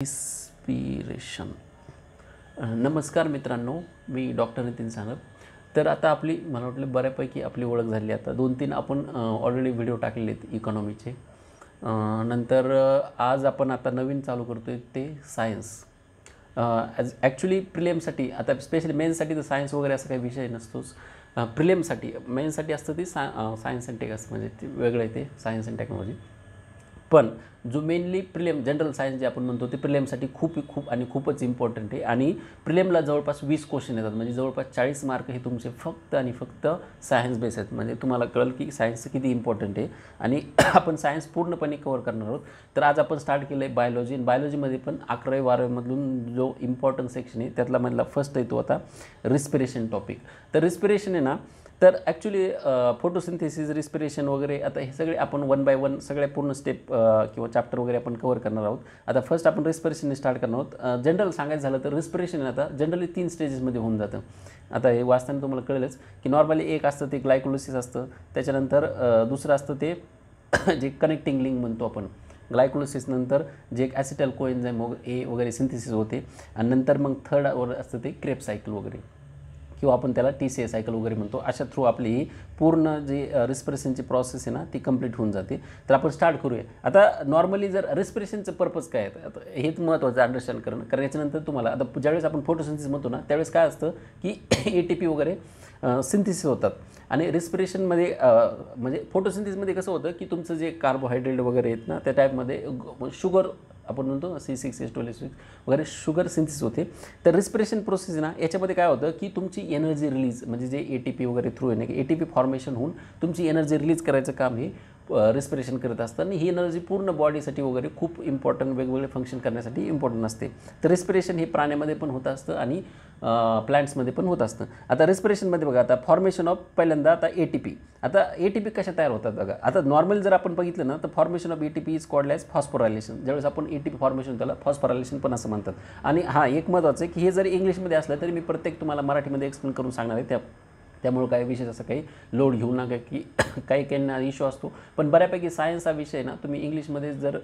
Inspiration. नमस्कार मित्रांनो, मी doctor Nitin Sanap. तर आता आपली मला वाटलं बऱ्यापैकी आपली ओळख झाली. आता 2-3 आपण ऑलरेडी व्हिडिओ टाकलेले आहेत इकॉनॉमीचे. नंतर आज आपण आता नवीन चालू करतो आहे ते सायन्स. ॲक्च्युली प्रिलियमसाठी आता स्पेशली मेन्ससाठी तर सायन्स वगैरे असा काही विषय नसतोच. प्रिलियमसाठी मेन्ससाठी असतं ती सायन्स अँड टेक असतं, म्हणजे ते वेगळं आहे, ते सायन्स अँड टेक्नॉलॉजी. पण जो मेनली प्रिलियम जनरल सायन्स जे आपण म्हणतो ते प्रिलियमसाठी खूपच इम्पॉर्टंट आहे. आणि प्रिलियमला जवळपास 20 क्वेश्चन येतात, म्हणजे जवळपास 40 मार्क हे तुमचे फक्त आणि फक्त सायन्स बेस आहेत. म्हणजे तुम्हाला कळेल की सायन्सचं किती इम्पॉर्टंट आहे. आणि आपण सायन्स पूर्णपणे कव्हर करणार आहोत. तर आज आपण स्टार्ट केलं आहे बायोलॉजी. आणि बायोलॉजीमध्ये पण 11वी-12वीमधून जो इम्पॉर्टंट सेक्शन आहे त्यातला मधला फर्स्ट आहे तो आता रिस्पिरेशन टॉपिक. तर रिस्पिरेशन आहे ना, तर ॲक्च्युली फोटोसिंथेसिस, रिस्पिरेशन वगैरे आता हे सगळे आपण 1 बाय 1 सगळ्या पूर्ण स्टेप किंवा चॅप्टर वगैरे आपण कव्हर करणार आहोत. आता फर्स्ट आपण रिस्पिरेशनने स्टार्ट करणार आहोत. जनरल सांगायचं झालं तर रिस्पिरेशन आता जनरली 3 स्टेजेसमध्ये होऊन जातं. आता हे वाचताना तुम्हाला कळेलच की नॉर्मली एक असतं ते ग्लायकोलिसिस असतं, त्याच्यानंतर दुसरं असतं ते जे कनेक्टिंग लिंक म्हणतो आपण. ग्लायकोलिसिस नंतर जे एक ॲसिटाइल कोएन्झाइम वगैरे सिंथेसिस होते. आणि नंतर मग थर्ड असतं ते क्रेब सायकल वगैरे, किंवा आपण त्याला TCA सायकल वगैरे म्हणतो. अशा थ्रू आपली ही पूर्ण जी रिस्पिरेशनची प्रोसेस आहे ना ती कंप्लीट होऊन जाते. तर आपण स्टार्ट करूया. आता नॉर्मली जर रिस्पिरेशनचं पर्पज काय आहे, आता हेच महत्त्वाचं अंडरस्टँड करणं. कारण याच्यानंतर तुम्हाला आता ज्यावेळेस आपण फोटोसिंथेसिस म्हणतो ना त्यावेळेस काय असतं की ATP वगैरे सिंथेसिस होतात. आणि रिस्पिरेशनमध्ये म्हणजे फोटोसिंथेसिसमध्ये कसं होतं की तुमचं जे कार्बोहायड्रेट वगैरे आहेत ना त्या टाईपमध्ये शुगर आपण म्हणतो C6H12 वगैरे शुगर सिंथेसिस होते. तर रिस्पिरेशन प्रोसेस ना याच्यामध्ये काय होतं की तुमची एनर्जी रिलीज, म्हणजे जे ATP वगैरे थ्रू आहे ना की ATP फॉर्मेशन होऊन तुमची एनर्जी रिलीज करायचं काम हे रिस्पिरेशन करत असतं. आणि ही एनर्जी पूर्ण बॉडीसाठी वगैरे खूप इम्पॉर्टंट, वेगवेगळे फंक्शन करण्यासाठी इम्पॉर्टंट असते. तर रिस्पिरेशन हे प्राण्यामध्ये पण होत असतं आणि प्लांट्समध्ये पण होत असतं. आता रिस्पिरेशनमध्ये बघा, आता फॉर्मेशन ऑफ पहिल्यांदा आता ATP. आता ATP कशा तयार होतात बघा. आता नॉर्मल जर आपण बघितलं ना तर formation of ATP is called as phosphorylation. ज्यावेळेस आपण ATP फॉर्मेशन त्याला फॉस्फोरायलेशन पण असं म्हणतात. आणि हां, एक महत्त्वाचं आहे की हे जरी इंग्लिशमध्ये असलं तरी मी प्रत्येक तुम्हाला मराठीमध्ये एक्सप्लेन करून सांगणार आहे. त्यामुळं काही विशेष असं काही लोड घेऊ नका की काही काहींना इश्यू असतो. पण बऱ्यापैकी सायन्स हा विषय ना तुम्ही इंग्लिशमध्ये जर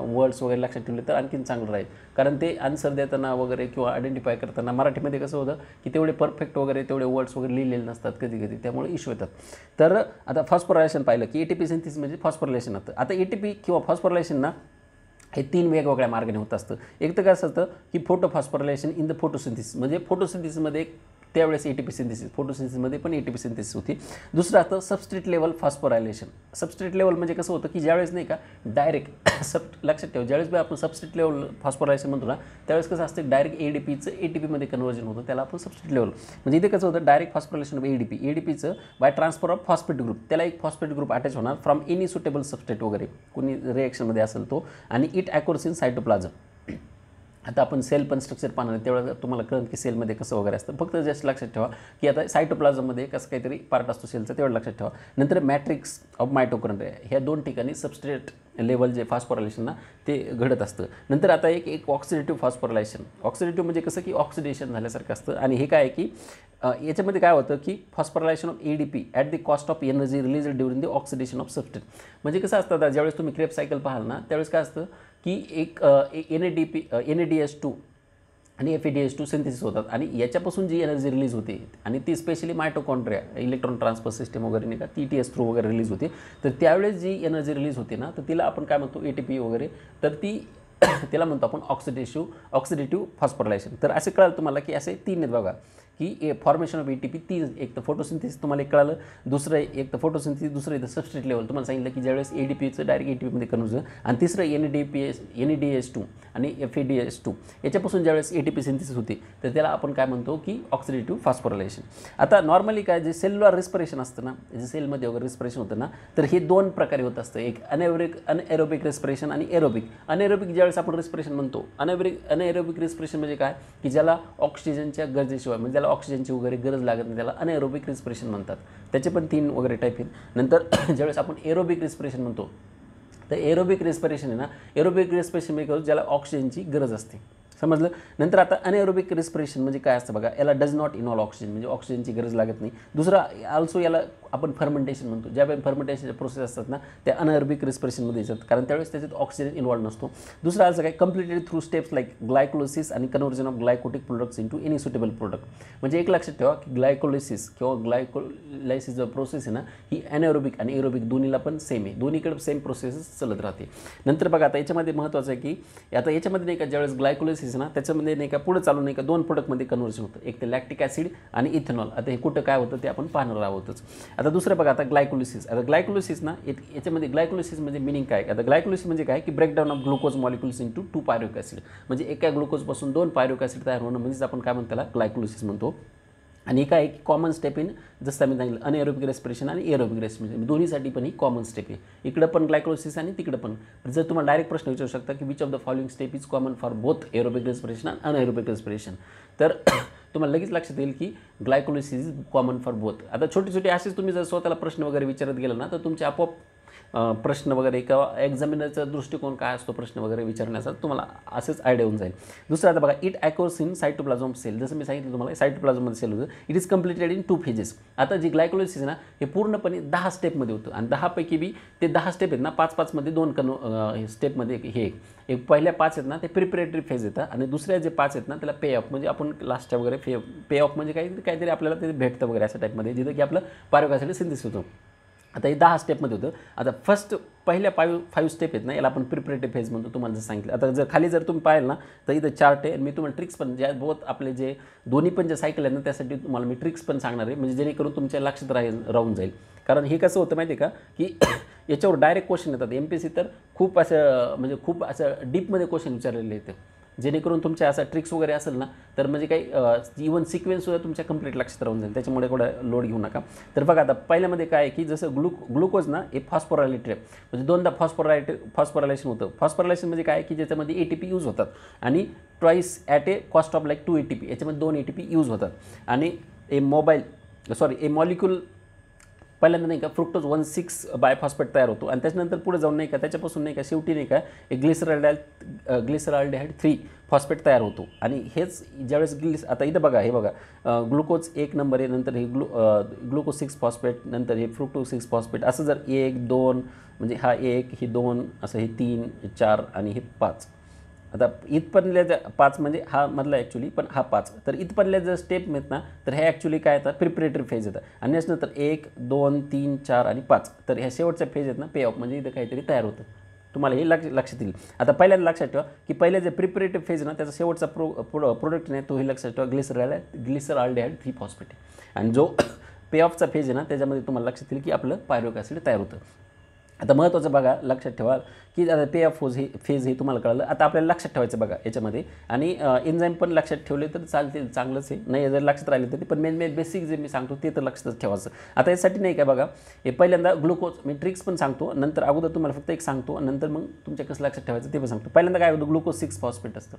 वर्ड्स वगैरे लक्षात ठेवले तर आणखीन चांगलं राहील. कारण ते आन्सर देताना वगैरे किंवा आयडेंटिफाय करताना मराठीमध्ये कसं होतं की तेवढे परफेक्ट वगैरे तेवढे वर्ड्स वगैरे लिहिलेले नसतात कधी, त्यामुळे इश्यू येतात. तर आता फॉस्फोरायलेशन पाहिलं की ATP सिंथेसिस म्हणजे फॉस्फोरायलेशन होतं. आता ATP किंवा फॉस्फोरायलेशन ना हे 3 वेगवेगळ्या मार्गाने होत असतं. एक तर काय असतं की फोटोफॉस्फोरायलेशन इन द फोटोसिंथेसिस, म्हणजे फोटोसिंथेसिसमध्ये त्यावेळेस ATP सिंथेसिस, फोटोसिंथेसिसमध्ये पण ATP सिंथेसिस होती. दुसरं असतं substrate level phosphorylation. Substrate level म्हणजे कसं होतं की ज्यावेळेस नाही का डायरेक्ट लक्षात ठेवा, ज्यावेळेस आपण सबस्ट्रेट लेवल फॉस्फोरायलेशन म्हणतो ना त्यावेळेस कसं असतं डायरेक्ट ADPचं ATPमध्ये कन्वर्जन होतं, त्याला आपण सबस्ट्रेट लेवल. म्हणजे इथे कसं होतं डायरेक्ट फॉस्फोरायलेशन ऑफ ADPचं by transfer of phosphate group, त्याला एक फॉस्फेट ग्रुप अटॅच होणार फ्रॉम एनी सुटेबल सबस्ट्रेट वगैरे कोणी रिएक्शनमध्ये असेल तो, आणि इट अॅकोर्स इन सायटोप्लाझम. आता आपण सेल पण स्ट्रक्चर पाहणार आहे तेवढं तुम्हाला कळेल की सेलमध्ये कसं वगैरे असतं. फक्त जस्ट लक्षात ठेवा की आता सायटोप्लाझममध्ये कसं काहीतरी पार्ट असतो सेलचा, तेवढं लक्षात ठेवा. नंतर मॅट्रिक्स ऑफ मायटोकॉन्ड्रिया, ह्या 2 ठिकाणी सबस्ट्रेट लेवल जे फॉस्फोरायलेशन ना ते घडत असतं. नंतर आता एक ऑक्सिडेटिव्ह फॉस्फोरायलेशन. ऑक्सिडेटिव्ह म्हणजे कसं की ऑक्सिडेशन झाल्यासारखं असतं. आणि हे काय आहे की याच्यामध्ये काय होतं की phosphorylation of ADP at the cost of energy release during the oxidation of substrate. म्हणजे कसं असतं, ज्यावेळेस तुम्ही क्रेब सायकल पाहाल ना त्यावेळेस काय असतं की एक NADH2 आणि FADH2 सिंथेसिस होतात. आणि याच्यापासून जी एनर्जी रिलीज होते आणि ती specially mitochondria electron transfer system वगैरे नाही का TTS थ्रू वगैरे रिलीज होते. तर त्यावेळेस जी एनर्जी रिलीज होते ना तर तिला आपण काय म्हणतो ATP वगैरे, तर ती त्याला म्हणतो आपण ऑक्सिडेटिव्ह फॉस्फोरायलेशन. तर असे कळालं तुम्हाला की असे 3 आहेत बघा की फॉर्मेशन ऑफ ATP 3. एक तर फोटोसिंथेसिस तुम्हाला एक कळालं, दुसरं एक तर फोटोसिंथेसिस, दुसरं इथं सबस्ट्रेट लेवल तुम्हाला सांगितलं की ज्यावेळेस ADPचं डायरेक्ट ATPमध्ये कन्वर्जन, आणि तिसरं NADH2 आणि FADH2 याच्यापासून ज्यावेळेस ATP सिंथेसिस होते तर त्याला आपण काय म्हणतो की ऑक्सिडेटिव्ह फॉस्फोरायलेशन. आता नॉर्मली काय जे सेल्युलर रिस्पिरेशन असतं ना, जे सेलमध्ये वगैरे रिस्पिरेशन होतं ना, तर हे 2 प्रकारे होत असतं. एक अनएरोबिक रिस्पिरेशन आणि एरोबिक. अनएरोबिक ज्यावेळेस आपण रिस्पिरेशन म्हणतो, अनएरोबिक रिस्पिरेशन म्हणजे काय की ज्याला ऑक्सिजनच्या गरजेशिवाय, म्हणजे ज्याला ऑक्सिजनची वगैरे गरज लागत नाही त्याला अनएरोबिक रिस्पिरेशन म्हणतात. त्याचे पण 3 वगैरे टाईप आहेत. नंतर ज्यावेळेस आपण एरोबिक रिस्पिरेशन म्हणतो तर एरोबिक रिस्पिरेशन आहे ना, एरोबिक रिस्पिरेशन म्हणजे ज्याला ऑक्सिजनची गरज असते. समजलं. नंतर आता अनएरोबिक रेस्पिरेशन म्हणजे काय असतं बघा, याला डज नॉट इन्व्हॉल्व ऑक्सिजन, म्हणजे ऑक्सिजनची गरज लागत नाही. दुसरा ऑल्सो याला आपण फर्मेंटेशन म्हणतो. ज्या वेळी फर्मेंटेशनच्या प्रोसेस असतात ना त्या अनएरोबिक रेस्पिरेशनमध्ये येतात, कारण त्यावेळेस त्याच्यात ऑक्सिजन इन्व्हॉल्व नसतो. दुसरा असं काय, completed through steps like glycolysis आणि conversion of glycolytic products into any suitable product. म्हणजे एक लक्षात ठेवा की ग्लायकोलिसिस किंवा ग्लायकोलायसिस जो प्रोसेस आहे ना ही अनएरोबिक आणि एरोबिक दोन्हीला पण सेम आहे, दोन्हीकडे सेम प्रोसेस चालत राहते. नंतर बघा आता याच्यामध्ये महत्त्वाचं आहे की आता याच्यामध्ये नाही का ज्यावेळेस ग्लायकोलिसिस ना त्याच्यामध्ये नाही का पुढे चालू नाही का दोन प्रोडक्टमध्ये कन्व्हर्जन होतं, एक ते लॅक्टिक ॲसिड आणि इथेनॉल. आता हे कुठं काय होतं ते आपण पाहणार आहोतच. आता दुसरं बघा आता ग्लायकोलिसिस. आता ग्लायकोलिसिस ना याच्यामध्ये ग्लायकोलिसिस म्हणजे मिनिंग काय. आता ग्लायकोलिसिस म्हणजे काय की breakdown of glucose molecules into 2 pyruvic acid, म्हणजे एका ग्लुकोजपासून 2 पायरुविक ॲसिड तयार होणं म्हणजेच आपण काय म्हणतो त्याला ग्लायकोलिसिस म्हणतो. आणि काय एक कॉमन स्टेप इन जसं आम्ही सांगितलं अनएरोबिक रेस्पिरेशन आणि एरोबिक रेस्पिरेशन दोन्हीसाठी पण ही कॉमन स्टेप आहे. इकडं पण ग्लायकोलिसिस आणि तिकडं पण. जर तुम्हाला डायरेक्ट प्रश्न विचारू शकता की which of the following step is common for both aerobic respiration आणि अनएरोबिक रेस्पिरेशन, तर तुम्हाला लगेच लक्षात येईल की glycolysis is common for both. आता छोटे छोटे असेच तुम्ही जर स्वतःला प्रश्न वगैरे विचारत गेला ना तर तुमचे आपोआप प्रश्न वगैरे किंवा एक्झामिनरचा दृष्टिकोन काय असतो प्रश्न वगैरे विचारण्याचा तुम्हाला असेच आयडिया होऊन जाईल. दुसरं आता बघा इट अॅकोर्स इन सायटोप्लाझम सेल. जसं मी सांगितलं तुम्हाला सायटोप्लाझममध्ये सेल होतं. It is completed in 2 phases. आता जी ग्लायकोलिसिस ना हे पूर्णपणे 10 स्टेपमध्ये होतं आणि 10 पैकी बी ते 10 स्टेप आहेत ना 5-5 मध्ये 2 स्टेपमध्ये हे एक पहिल्या 5 आहेत ना ते प्रिपरेटरी फेज येतात आणि दुसऱ्या जे 5 आहेत ना त्याला पे ऑफ, म्हणजे आपण लास्टच्या वगैरे पे ऑफ म्हणजे काहीतरी आपल्याला ते भेटतं वगैरे अशा टाईपमध्ये जिथं की आपलं पायरुविक ॲसिड सिंथेसिस होतं. आता हे 10 स्टेपमध्ये होतं. आता फर्स्ट पहिल्या 5 स्टेप आहेत ना याला आपण प्रिपरेटिव्ह फेज म्हणतो, तुम्हाला जर सांगितलं. आता जर खाली जर तुम्ही पाहिलं ना तर इथं चार्ट आहे. मी तुम्हाला ट्रिक्स पण ज्या बहुत आपले जे दोन्ही पण जे सायकल आहेत ना त्यासाठी तुम्हाला मी ट्रिक्स पण सांगणार आहे, म्हणजे जेणेकरून तुमच्या लक्षात राहून जाईल. कारण हे कसं होतं माहिती आहे का की याच्यावर डायरेक्ट क्वेश्चन येतात. MPSC तर खूप असं म्हणजे खूप असं डीपमध्ये क्वेश्चन विचारलेले येते, जेणेकरून तुमच्या असा ट्रिक्स वगैरे असेल ना तर म्हणजे काही इव्हन सिक्वेन्ससुद्धा तुमच्या कंप्लीट लक्षात राहून जाईल. त्याच्यामुळे थोडं लोड घेऊ नका. तर बघा आता पहिल्यामध्ये काय आहे की जसं ग्लुकोज ना हे फॉस्फोरायलेटेड म्हणजे दोनदा फॉस्फोरायलेशन होतं. फॉस्फोरायलेशन म्हणजे काय की ज्याच्यामध्ये ATP यूज होतात आणि twice at a cost of like 2 ATP, याच्यामध्ये 2 ATP यूज होतात. आणि ए मॉलिक्यूल पहिल्यांदा नाही का फ्रुक्टोज 1,6 बायफॉस्फेट तयार होतो आणि त्याच्यानंतर पुढे जाऊन नाही का त्याच्यापासून नाही का शेवटी नाही का एक ग्लिसरॉल्डिहाइड 3 फॉस्फेट तयार होतो. आणि हेच ज्यावेळेस आता इथं बघा हे बघा ग्लुकोज 1 नंबर आहे, नंतर हे ग्लुकोज 6 फॉस्फेट, नंतर हे फ्रुक्टोज 6 फॉस्फेट. असं जर 1 2 म्हणजे हा 1 हे 2 असं हे 3 4 आणि हे 5. आता इथपर्यंतल्या जर 5 म्हणजे हा मधला ॲक्च्युली पण हा 5. तर इथपर्यंतल्या जर स्टेप आहेत ना तर हे ॲक्च्युली काय येतात प्रिपरेटरी फेज येतात. आणि याच्यानंतर 1 2 3 4 आणि 5. तर ह्या शेवटच्या फेज आहेत ना पे ऑफ, म्हणजे इथं काहीतरी तयार होतं. तुम्हाला हे लक्षात येईल. आता पहिल्यांदा लक्षात ठेवा की पहिल्या जे प्रिपरेटिव्ह फेज ना त्याचा शेवटचा प्रोडक्ट नाही तोही लक्षात ठेवा ग्लिसरॉल्डिहाइड 3 फॉस्फेट. आणि जो पे ऑफचा फेज आहे ना त्याच्यामध्ये तुम्हाला लक्षात येईल की आपलं पायरुविक ॲसिड तयार होतं. आता महत्त्वाचं बघा लक्षात ठेवा की आता पे ऑफ फेज हे तुम्हाला कळलं. आता आपल्याला लक्षात ठेवायचं बघा याच्यामध्ये आणि एन्झाईम पण लक्षात ठेवले तर चालतील, चांगलंच आहे. नाही जर लक्षात राहिले तर ते पण मेन बेसिक जे मी सांगतो ते तर लक्षातच ठेवायचं. आता यासाठी नाही काय बघा हे पहिल्यांदा ग्लुकोज मी ट्रिक्स पण सांगतो, नंतर अगोदर तुम्हाला फक्त एक सांगतो, नंतर मग तुमच्या कसं लक्षात ठेवायचं ते पण सांगतो. पहिल्यांदा काय होतं ग्लुकोज 6 फॉस्फेट असतं,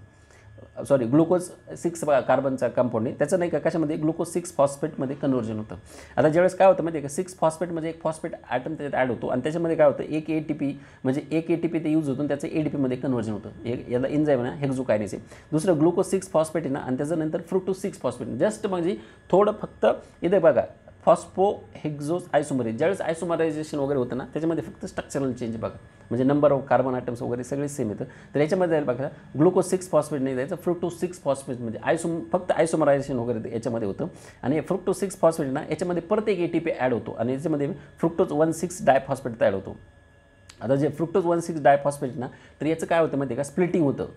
ग्लुकोज 6 कार्बनचा कंपाऊंड आहे त्याचं नाही का कशामध्ये ग्लुकोज 6 फॉस्फेटमध्ये कन्व्हर्जन होतं. आता ज्यावेळेस काय होतं माहिती आहे का 6 फॉस्फेटमध्ये एक फॉस्फेट ॲटम त्याच्यात ॲड होतो आणि त्याच्यामध्ये काय होतं एक ATP म्हणजे एक ATP ते यूज होतो आणि त्याचं ADPमध्ये कन्व्हर्जन होतं. याला एन्झाईम आहे ना हेक्झोकायनेस आहे. दुसरं ग्लुकोज 6 फॉस्फेट आहे ना आणि त्याच्यानंतर फ्रुक्टोज 6 फॉस्फेट जस्ट म्हणजे थोडं फक्त इथे बघा फॉस्फोहेक्झोज आयसोमराइज ज्यावेळेस आयसोमरायझेशन वगैरे होतं ना त्याच्यामध्ये फक्त स्ट्रक्चरल चेंज बघा म्हणजे नंबर ऑफ कार्बन आयटम्स वगैरे सगळे सेम येतं. तर याच्यामध्ये बघा ग्लुकोज 6 फॉस्फेट नाही जायचं फ्रुक्टोज 6 फॉस्फेट म्हणजे फक्त आयसोमरायझेशन वगैरे याच्यामध्ये होतं. आणि फ्रुक्टोज 6 फॉस्फेट ना याच्यामध्ये परत एक ATP ॲड होतो आणि याच्यामध्ये फ्रुक्टोज 1,6 डायफॉस्फेट तयार होतो. आता जे फ्रुक्टोज 1,6 डायफॉस्फेट ना तर याचं काय होतं माहिती आहे का स्प्लिटिंग होतं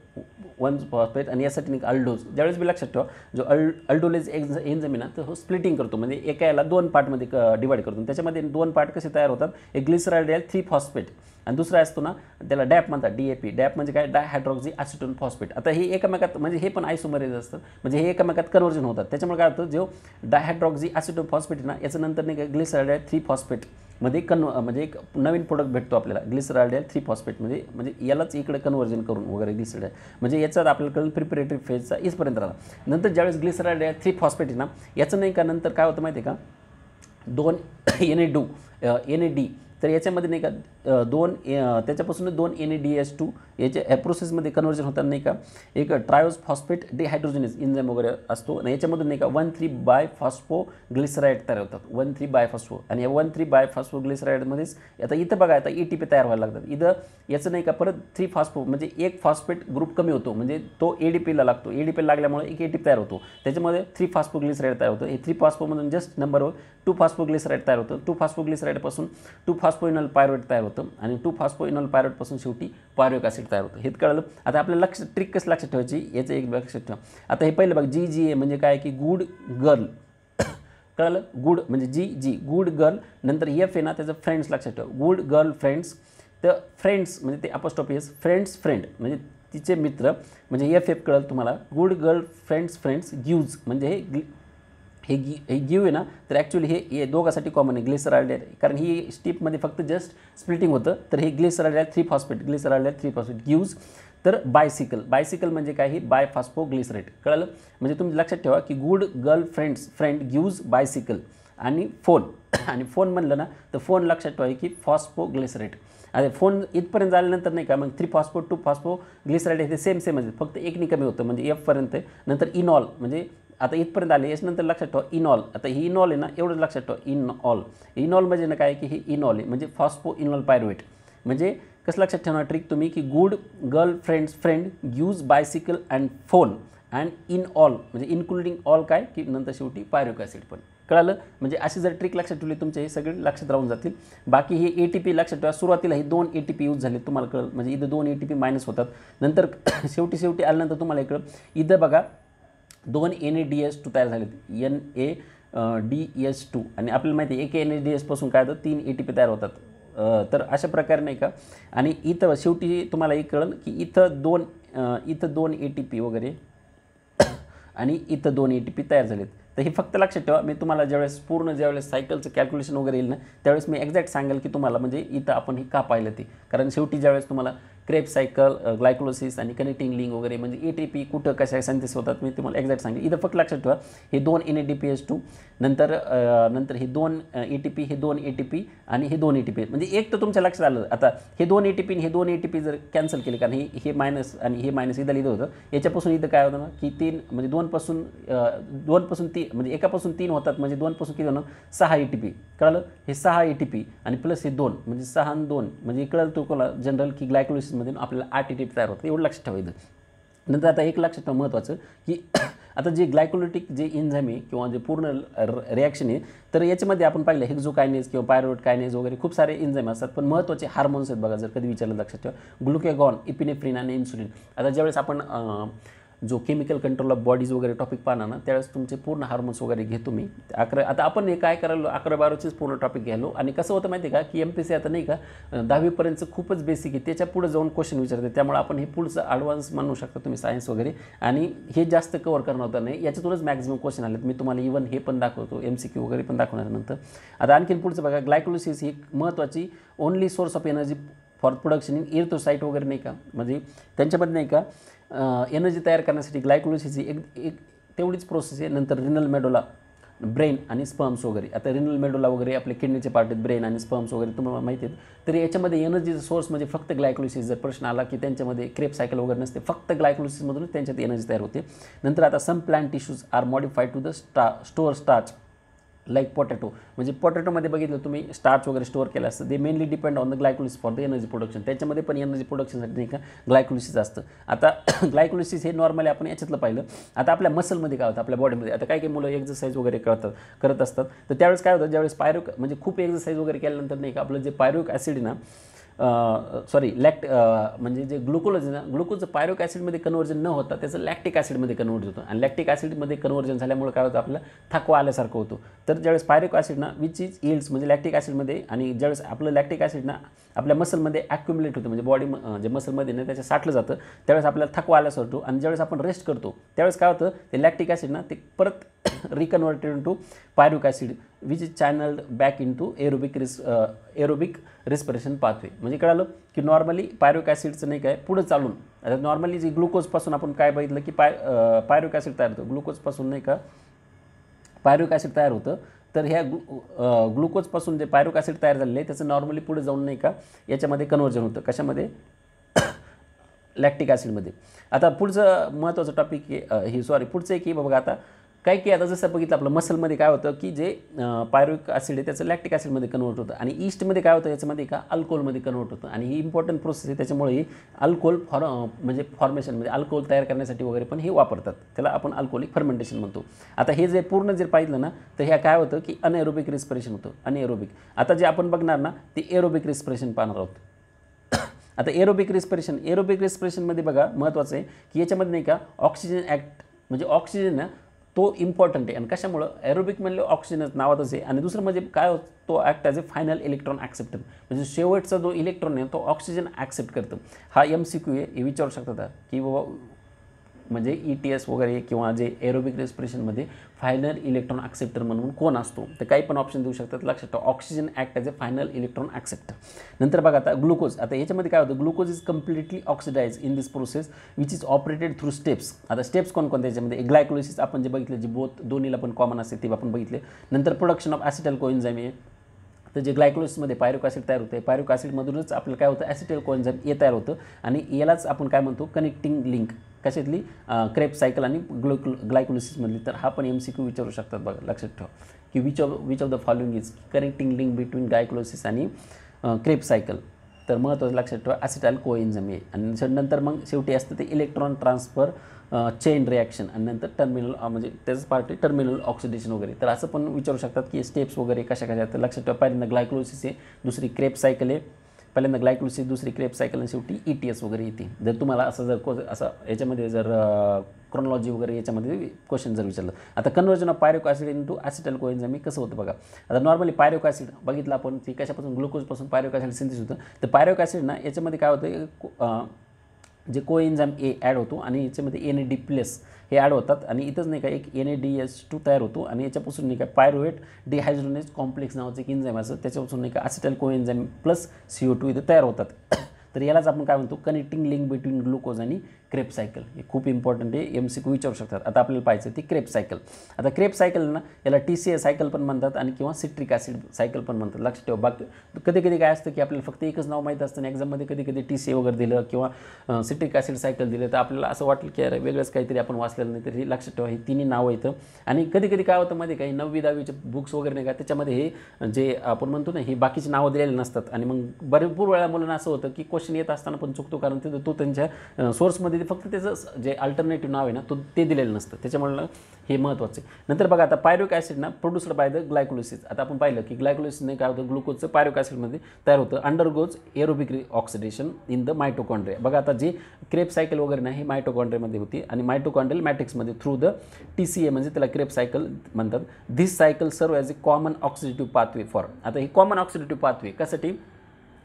1 फॉस्फेट आणि यासाठी नाही अल्डोज. ज्यावेळेस मी लक्षात ठेवा जो अल्डोलेज एन्झाईम ना तर हो स्प्लिटिंग करतो म्हणजे एका याला 2 पार्टमध्ये डिवाइड करतो. त्याच्यामध्ये 2 पार्ट कसे तयार होतात एक ग्लिसरॉल्डिहाइड 3 फॉस्फेट आणि दुसरा असतो ना त्याला डॅप म्हणतात DAP. डॅप म्हणजे काय डायहायड्रॉक्सी ॲसिटोन फॉस्फेट. आता हे एकमेकात म्हणजे हे पण आयसोमरेज असतं म्हणजे हे एकमेकात कन्व्हर्जन होतात. त्याच्यामुळे काय होतं जो डायहायड्रॉक्सी ॲसिटोन फॉस्फेट ना याचं नंतर नाही का ग्लिसरॉल्डिहाइड 3 फॉस्फेट मध्ये म्हणजे एक नवीन प्रोडक्ट भेटतो आपल्याला ग्लिसरॉल्डिहाइड 3 फॉस्फेट म्हणजे यालाच इकडे कन्व्हर्जन करून वगैरे ग्लिसरॉल्डिहाइड म्हणजे याचाच आपल्याकडे प्रिपरेटरी फेजचा इथपर्यंत राहिला. नंतर ज्यावेळेस ग्लिसरॉल्डिहाइड 3 फॉस्फेट आहे ना याचं नाही का नंतर काय होतं माहिती आहे का 2 NAD तर याच्यामध्ये नाही का त्याच्यापासून 2 NADH2 याच्या प्रोसेसमध्ये कन्वर्जन होतात नाही का, एक ट्रायोज फॉस्फेट डिहायड्रोजनेज एन्झाईम वगैरे असतो आणि याच्यामधून नाही का 1,3 बायफॉस्फोग्लिसराईड तयार होतात, 1,3 बायफॉस्फो. आणि या 1,3 बायफॉस्फोग्लिसराईडमध्येच आता इथं बघा आता ATP तयार व्हायला लागतात. इथं याचं नाही का परत 3 फॉस्फो म्हणजे एक फॉस्फेट ग्रुप कमी होतो, म्हणजे तो ADPला लागतो. ADP लागल्यामुळे एक ATP तयार होतो, त्याच्यामध्ये 3 फॉस्फोग्लिसराईड तयार होतं. हे 3 फॉस्फोमधून जस्ट नंबरवर 2 फॉस्फोग्लिसराईड तयार होतं. 2 फॉस्फोग्लिसराईडपासून 2 फॉस्फोइनॉल पायरुवेट तयार होतं आणि 2 फॉस्फोइनॉल पायरुवेटपासून शेवटी पायरुविक ॲसिड तयार होतं. हे कळलं. आता आपल्याला ट्रिक कसं लक्षात ठेवायची याचं एक लक्षात ठेवा. आता हे पहिलं बघ GGA म्हणजे काय की गुड गर्ल, कळलं. गुड म्हणजे जी गुड गर्ल, नंतर F आहे ना त्याचं फ्रेंड्स लक्षात ठेवा, गुड गर्ल फ्रेंड्स. तर फ्रेंड्स म्हणजे ते अपोस्ट्रोफी एस, फ्रेंड्स फ्रेंड म्हणजे तिचे मित्र, म्हणजे FF कळलं तुम्हाला. गुड गर्ल फ्रेंड्स गिव्ज म्हणजे हे गिव आहे ना, तर ॲक्च्युली हे दोघांसाठी कॉमन आहे ग्लिसरॉल्डिहाइड, कारण ही स्टिपमध्ये फक्त जस्ट स्प्लिटिंग होतं. तर हे glyceraldehyde 3 phosphate, glyceraldehyde 3 phosphate gives. तर बायसिकल म्हणजे काय, ही बायफॉस्फोग्लिसरेट, कळलं. म्हणजे तुम्ही लक्षात ठेवा की good girl friend gives bicycle. आणि फोन म्हणलं ना तर फोन लक्षात ठेवा की फॉस्फोग्लिसरेट. अरे फोन इथपर्यंत झाल्यानंतर नाही का मग 3 फॉस्फो 2 फॉस्फोग्लिसराईड हे सेम आहे, फक्त एकनी कमी होतं म्हणजे F पर्यंत. नंतर इनॉल म्हणजे आता इथपर्यंत आले, याच्यानंतर लक्षात ठेवा इनॉल. आता ही इनॉल आहे ना, एवढंच लक्षात ठेवा इनॉल म्हणजे ना काय की हे इनॉल आहे म्हणजे फॉस्फो इनॉल पायरुवेट. म्हणजे कसं लक्षात ठेवणार ट्रिक तुम्ही की good girl friend gives bicycle and phone and in all म्हणजे इन्क्लुडिंग ऑल काय की नंतर शेवटी पायरुविक ॲसिड पण, कळालं. म्हणजे अशी जर ट्रिक लक्षात ठेवली तुमचे हे सगळे लक्षात राहून जातील. बाकी हे ATP लक्षात ठेवा, सुरुवातीला हे 2 ATP यूज झाले तुम्हाला कळलं, म्हणजे इथं 2 ATP मायनस होतात. नंतर शेवटी आल्यानंतर तुम्हाला हे कळलं इथं बघा 2 NADH2 तयार झालेत, NADH2. आणि आपल्याला माहिती आहे एक NADH पासून काय होतं 3 ATP तयार होतात. तर अशा प्रकारे नाही का. आणि इथं शेवटी तुम्हाला एक कळलं की इथं 2 ATP वगैरे आणि इथं 2 ATP तयार झालेत. तर हे फक्त लक्षात ठेवा, मी तुम्हाला ज्यावेळेस सायकलचं कॅल्क्युलेशन वगैरे येईल ना त्यावेळेस मी एक्झॅक्ट सांगेल की तुम्हाला म्हणजे इथं आपण हे का पाहिलं ते. कारण शेवटी ज्यावेळेस तुम्हाला क्रेब सायकल, ग्लायकोलिसिस आणि कनेक्टिंग लिंक वगैरे म्हणजे ATP कुठं कशा सिंथेसिस होतात मी तुम्हाला एक्झॅक्ट सांगेल. इथं फक्त लक्षात ठेवा हे 2 NADPH2 नंतर हे 2 ATP, हे 2 ATP आणि हे 2 ATP म्हणजे एक तर तुमच्या लक्षात आलं. आता हे 2 ATP आणि हे 2 ATP जर कॅन्सल केले, कारण हे मायनस आणि हे मायनस इथं लिहिलं होतं, याच्यापासून इथं काय होतं ना की 3 म्हणजे 2 पासून 3 म्हणजे एकापासून 3 होतात म्हणजे 2 पासून किती होणार 6 ATP, कळलं. हे 6 ATP आणि प्लस हे 2 म्हणजे 6 आणि 2 म्हणजे कळलं तुम्हाला जनरल की ग्लायकोलिसिसमध्ये आपल्याला 8 ATP तयार होतं, एवढं लक्षात ठेवायचं. नंतर आता एक लक्षात ठेवा महत्त्वाचं की आता जे ग्लायकोलिटिक जे एन्झाईम आहे किंवा जे पूर्ण रिॲक्शन आहे, तर याच्यामध्ये आपण पाहिलं हेक्झोकायनेज किंवा पायरुवेट कायनेज वगैरे खूप सारे एन्झाईम असतात. पण महत्त्वाचे हार्मोन्स आहेत बघा, जर कधी विचारलं लक्षात ठेवा ग्लुकेगॉन, इपिनेफ्रिन आणि इन्सुलिन. आता ज्यावेळेस आपण जो केमिकल कंट्रोल ऑफ बॉडीज वगैरे टॉपिक पाहणार ना त्यावेळेस तुमचे पूर्ण हार्मोन्स वगैरे घेतो मी. आता आपण हे काय करायलो 11-12चेच पूर्ण टॉपिक घ्यालो. आणि कसं होतं माहिती आहे का की MPSC आता नाही का 10वीपर्यंतचं खूपच बेसिक आहे, त्याच्या पुढे जाऊन क्वेश्चन विचारते. त्यामुळे आपण हे पुढचं ॲडव्हान्स म्हणू शकता तुम्ही सायन्स वगैरे, आणि हे जास्त कव्हर करणार होतं नाही, याच्यातूनच मॅक्झिमम क्वेश्चन आलेत. मी तुम्हाला इव्हन हे पण दाखवतो, MCQ वगैरे पण दाखवणार नंतर. आता आणखीन पुढचं बघा ग्लायकोलिसिस ही महत्त्वाची only source of energy for production in erythrocyte वगैरे नाही का, म्हणजे त्यांच्यामध्ये नाही का एनर्जी तयार करण्यासाठी ग्लायकोलिसिस ही एक तेवढीच प्रोसेस आहे. नंतर रिनल मेडोला, ब्रेन आणि स्पर्म्स वगैरे. आता रिनल मेडोला वगैरे आपले किडनीचे पार्ट आहेत, ब्रेन आणि स्पर्म्स वगैरे तुम्हाला माहिती आहेत. तर याच्यामध्ये एनर्जीचा सोर्स म्हणजे फक्त ग्लायकोलिसिस. जर प्रश्न आला की त्यांच्यामध्ये क्रेब सायकल वगैरे नसते, फक्त ग्लायकोलिसिसमधूनच त्यांच्यात एनर्जी तयार होते. नंतर आता some plant tissues are modified to the store starch like potato. म्हणजे पोटॅटोमध्ये बघितलं तुम्ही स्टार्च वगैरे स्टोअर केलं असतं. They mainly depend on the glycolysis for the energy production. त्याच्यामध्ये पण एनर्जी प्रोडक्शनसाठी नाही का ग्लायकोलिसिस असतं. आता ग्लायकोलिसिस हे नॉर्मली आपण याच्यातलं पाहिलं. आता आपल्या मसलमध्ये काय होतं, आपल्या बॉडीमध्ये आता काही मुलं एक्सरसाइज वगैरे करत असतात. तर त्यावेळेस काय होतं, ज्यावेळेस पायरुविक म्हणजे खूप एक्सरसाइज वगैरे केल्यानंतर नाही का आपलं जे पायरुविक ॲसिड आहे ना म्हणजे जे ग्लुकोज आहे ना, ग्लुकोजचं पायरुविक ॲसिडमध्ये कन्वर्जन न होता त्याचं लॅक्टिक ॲसिडमध्ये कन्वर्ट होतं. आणि लॅक्टिक ॲसिडमध्ये कन्वर्जन झाल्यामुळे काय होतं आपल्याला थकवा आल्यासारखं होतं. तर ज्यावेळेस पायरुविक ॲसिड ना विच इज इल्ड्स म्हणजे लॅक्टिक ॲसिडमध्ये, आणि ज्यावेळेस आपलं लॅक्टिक ॲसिड ना आपल्या मसलमध्ये ॲक्युमुलेट होतं म्हणजे बॉडी जे मसलमध्ये ना त्याच्या साठलं जातं, त्यावेळेस आपल्याला थकवा आल्यासारखं होतो. आणि ज्यावेळेस आपण रेस्ट करतो त्यावेळेस काय होतं ते लॅक्टिक ॲसिड ना ते परत reconverted to pyruvic acid which is channelled back into aerobic respiration pathway. म्हणजे कळालं की नॉर्मली पायरुविक ॲसिडचं नाही काय पुढं चालून आता नॉर्मली जे ग्लुकोजपासून आपण काय बघितलं की पायरुविक ॲसिड तयार होतं, ग्लुकोजपासून नाही का पायरुविक ॲसिड तयार होतं. तर ह्या ग्लुकोजपासून जे पायरुक ॲसिड तयार झालेलं आहे त्याचं नॉर्मली पुढे जाऊन नाही का याच्यामध्ये कन्व्हर्जन होतं, कशामध्ये, लॅक्टिक ॲसिडमध्ये. आता पुढचं महत्त्वाचं टॉपिक पुढचं आहे की बघा आता काही आता जसं बघितलं आपलं मसलमध्ये काय होतं की जे पायरुविक ॲसिड आहे त्याचं लॅक्टिक ॲसिडमध्ये कन्वर्ट होतं आणि ईस्टमध्ये काय होतं याच्यामध्ये का अल्कोहोलमध्ये कन्वर्ट होतं आणि ही इम्पॉर्टंट प्रोसेस आहे. त्याच्यामुळे ही अल्कोहोल म्हणजे फॉर्मेशनमध्ये अल्कोहोल तयार करण्यासाठी वगैरे पण हे वापरतात, त्याला आपण अल्कोहोलिक फर्मेंटेशन म्हणतो. आता हे जे पूर्ण जर पाहिलं ना तर ह्या काय होतं की अनएरोबिक रिस्पिरेशन होतं, अनएरोबिक. आता जे आपण बघणार ना ते एरोबिक रिस्पिरेशन पाहणार आहोत. आता एरोबिक रिस्पिरेशनमध्ये बघा महत्त्वाचं आहे की याच्यामध्ये नाही का ऑक्सिजन ॲक्ट म्हणजे ऑक्सिजन ना तो इम्पॉर्टंट आहे. आणि कशामुळं, एरोबिक म्हणलं ऑक्सिजनच नावातच आहे आणि दुसरं म्हणजे काय तो act as a final electron acceptor म्हणजे शेवटचा जो इलेक्ट्रॉन आहे तो ऑक्सिजन ॲक्सेप्ट करतं. हा MCQ आहे, हे विचारू शकतात की बाबा म्हणजे ETS वगैरे किंवा जे एरोबिक रेस्पिरेशनमध्ये फायनल इलेक्ट्रॉन ॲक्सेप्टर म्हणून कोण असतो, तर काही पण ऑप्शन देऊ शकतात. लक्षात ठेवा, oxygen act as a final electron acceptor. नंतर बघा आता ग्लुकोज. आता याच्यामध्ये काय होतं, glucose is completely oxidise in this process which is operated through steps. आता स्टेप्स कोणकोणत्या याच्यामध्ये, ग्लायकोलिसिस आपण जे बघितलं, जे दोन्हीला पण कॉमन असते ते आपण बघितले. नंतर प्रोडक्शन ऑफ ॲसिटाइल कोएन्झाइम आहे, तर जे ग्लायकोलिसिसमध्ये पायरुक ॲसिड तयार होते, पायरुक ॲसिडमधूनच आपल्याला काय होतं, ॲसिटाइल कोएन्झाइम ए तयार होतं आणि यालाच आपण काय म्हणतो, कनेक्टिंग लिंक. कशातली, क्रेब्स सायकल आणि ग्लायकोलिसिसमधली. तर हा पण MCQ विचारू शकतात बघा. लक्षात ठेवा की which of the following is connecting link between glycolysis आणि क्रेब्स सायकल. तर महत्त्वाचं लक्षात ठेवा ॲसिटाइल कोएन्झाइम आहे. आणि नंतर मग शेवटी असतं ते इलेक्ट्रॉन ट्रान्सफर चेन रिॲक्शन आणि नंतर टर्मिनल म्हणजे त्याचं पार्ट आहे टर्मिनल ऑक्सिडेशन वगैरे. तर असं पण विचारू शकतात की स्टेप्स वगैरे कशा तर लक्षात ठेवा. पहिल्यांदा ग्लायकोलिसिस आहे, दुसरी क्रेब्स सायकल आहे, पहिल्यांदा ग्लायकोलिसिस, दुसरी क्रेब्स सायकल आणि शेवटी ETS वगैरे येते. जर तुम्हाला असं याच्यामध्ये जर क्रोनॉलॉजी वगैरे याच्यामध्ये क्वेश्चन जर विचारलं. आता कन्वर्जन ऑफ पायरुक ॲसिड इंटू ॲसिटाइल कोएन्झाइम कसं होतं बघा. आता नॉर्मली पायरुक ॲसिड बघितलं आपण की कशापासून, ग्लुकोजपासून पायरुक ॲसिड सिंथेसिस होतं. तर पायरुक ॲसिड ना याच्यामध्ये काय होतं, जे कोएन्झाइम ए ॲड होतो आणि याच्यामध्ये NAD+ हे ॲड होतात आणि इथंच नाही का एक NADH2 तयार होतो आणि याच्यापासून नाही का पायरुवेट डिहायड्रोनेज कॉम्प्लेक्स नावाचं एक एन्झाइम असतं, त्याच्यापासून नाही का ॲसिटाइल कोएन्झाइम प्लस CO2 इथं तयार होतात. तर यालाच आपण काय म्हणतो, कनेक्टिंग लिंक बिटवीन ग्लुकोज आणि क्रेब्स सायकल. हे खूप इम्पॉर्टंट आहे, MCQ विचारू शकतात. आता आपल्याला पाहायचं ती क्रेब्स सायकल. आता क्रेब्स सायकल ना याला TCA सायकल पण म्हणतात आणि किंवा सिट्रिक ॲसिड सायकल पण म्हणतात. लक्षात ठेवा. बाकी कधी कधी काय असतं की आपल्याला फक्त एकच नाव माहीत असतं आणि एक्झाममध्ये कधी कधी TCA वगैरे दिलं किंवा सिट्रिक ॲसिड सायकल दिलं तर आपल्याला असं वाटलं की अरे वेगळंच काहीतरी आपण वाचलेलं नाही. तर हे लक्षात ठेवा, ही तिन्ही नावं येतं. आणि कधी कधी काय होतं मध्ये काही 9वी 10वीचे बुक्स वगैरे नाही का त्याच्यामध्ये हे जे आपण म्हणतो ना ही बाकीची नावं दिलेली नसतात आणि मग भरपूर वेळा मुलांना असं होतं की क्वेश्चन येत असताना पण चुकतो, कारण तो त्यांच्या सोर्समध्ये फक्त त्याचं जे अल्टरनेटिव्ह नाव आहे ना ते दिलेलं नसतं. त्याच्यामुळे हे महत्त्वाचं आहे. नंतर बघा आता पायरुक ॲसिड ना प्रोड्यूस्ड बाय द ग्लायकोलिसिस. आता आपण पाहिलं की ग्लायकोलिसिसने काय होतं, ग्लुकोजचं पायरुक ॲसिडमध्ये तयार होतं, undergoes aerobic oxidation in the mitochondria. बघा आता जे क्रेब्स सायकल वगैरे नाही हे मायटोकॉन्ड्रियामध्ये होती आणि मायटोकॉन्ड्रियल मॅट्रिक्समध्ये थ्रू द TCA म्हणजे त्याला क्रेब्स सायकल म्हणतात. धिस सायकल सर्व as A common oxidative pathway for. आता ही कॉमन ऑक्सिडेटिव्ह पाथवे कशासाठी,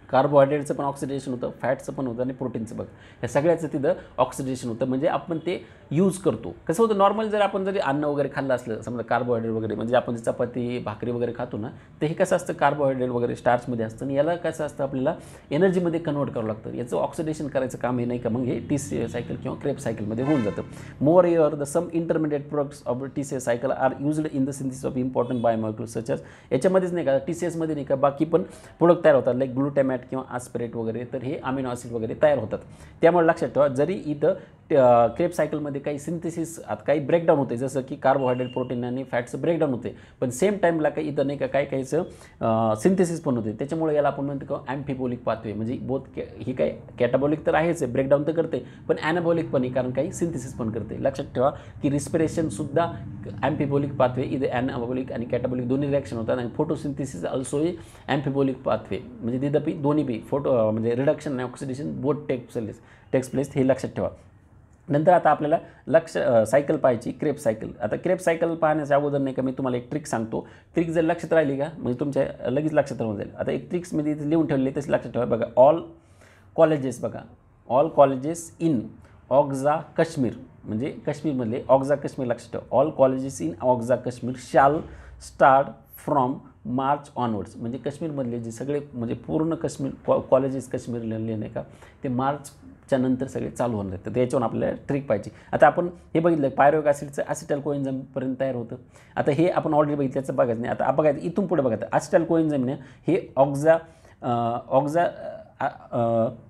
कार्बोहायड्रेटचं पण ऑक्सिडेशन होतं, फॅटचं पण होतं आणि प्रोटीनचं बघ या सगळ्याचं तिथं ऑक्सिडेशन होतं. म्हणजे आपण ते यूज करतो. कसं होतं, नॉर्मल जर आपण जरी अन्न वगैरे खाल्लं असलं समजा कार्बोहायड्रेट वगैरे म्हणजे आपण चपाती भाकरी वगैरे खातो ना, तर हे कसं असतं कार्बोहायड्रेट वगैरे स्टार्चमध्ये असतं आणि याला कसं असतं आपल्याला एनर्जीमध्ये कन्वर्ट करावं लागतं. याचं ऑक्सिडेशन करायचं काम हे नाही का, मग हे TCA सायकल किंवा क्रेब्स सायकलमध्ये होऊन जातं. Moreover the some intermediate products of TCA cycle are used in the synthesis of important biomolecules such as. याच्यामध्येच नाही का TCSमध्ये नाही का बाकी पण प्रोडक्ट तयार होतात लाईक ग्लुटॅमॅट किंवा आस्पिरेट वगैरे, तर हे अमिनो ॲसिड वगैरे तयार होतात. त्यामुळे लक्षात ठेवा, जरी इथं क्रेब्स सायकलमध्ये काही सिंथेसिस आता काही ब्रेकडाऊन होते, जसं की कार्बोहायड्रेट प्रोटीन आणि फॅटचं ब्रेकडाऊन होते, पण सेम टाईमला काही इथं नाही का काय काहीचं सिंथेसिस पण होते. त्याच्यामुळे याला आपण म्हणतो का ॲम्फिबोलिक पाथवे. म्हणजे बोथ ही काय कॅटाबॉलिक तर आहेच आहे, ब्रेकडाऊन तर करते, पण ॲनाबॉलिक पण आहे कारण काही सिंथेसिस पण करते. लक्षात ठेवा की रिस्पिरेशनसुद्धा ॲम्फिबोलिक पाथवे, इथे ॲनाबॉलिक आणि कॅटाबॉलिक दोन्ही रिॲक्शन होतात आणि फोटोसिंथेसिस ऑल्सो ॲम्फिबोलिक पाथवे. म्हणजे तिथं दोन्ही बी म्हणजे रिडक्शन आणि ऑक्सिडेशन बोथ टेक्स प्लेस, हे लक्षात ठेवा. नंतर आता आपल्याला सायकल पाहायची क्रेब्स सायकल. आता क्रेब्स सायकल पाहण्याच्या अगोदर नाही का मी तुम्हाला एक ट्रिक सांगतो. ट्रिक जर लक्षात राहिली का म्हणजे तुमच्या लगेच लक्षात राहून जाईल. आता एक ट्रिक्स मी इथे लिहून ठेवली तशी लक्षात ठेवा. बघा ऑल कॉलेजेस इन ऑक्झा काश्मीर म्हणजे काश्मीरमधले ऑक्झा काश्मीर लक्षात ठेवा. ऑल कॉलेजेस इन ऑक्झा Kashmir shall start from March onwards. म्हणजे काश्मीरमधले जे सगळे म्हणजे पूर्ण काश्मीर कॉलेजेस काश्मीरले नाही का ते मार्च च्या नंतर सगळे चालू होणार आहेत. तर याच्यावरून आपल्याला ट्रिक पाहिजे. आता आपण हे बघितलं पायरुव्हिक ॲसिडचं ॲसिटाइल कोएन्झाइमपर्यंत तयार होतं. आता हे आपण ऑलरेडी बघितलं, त्याचं बघायचं नाही. आता बघायचं इथून पुढे बघायचं ॲसिटाइल कोएन्झाइमने हे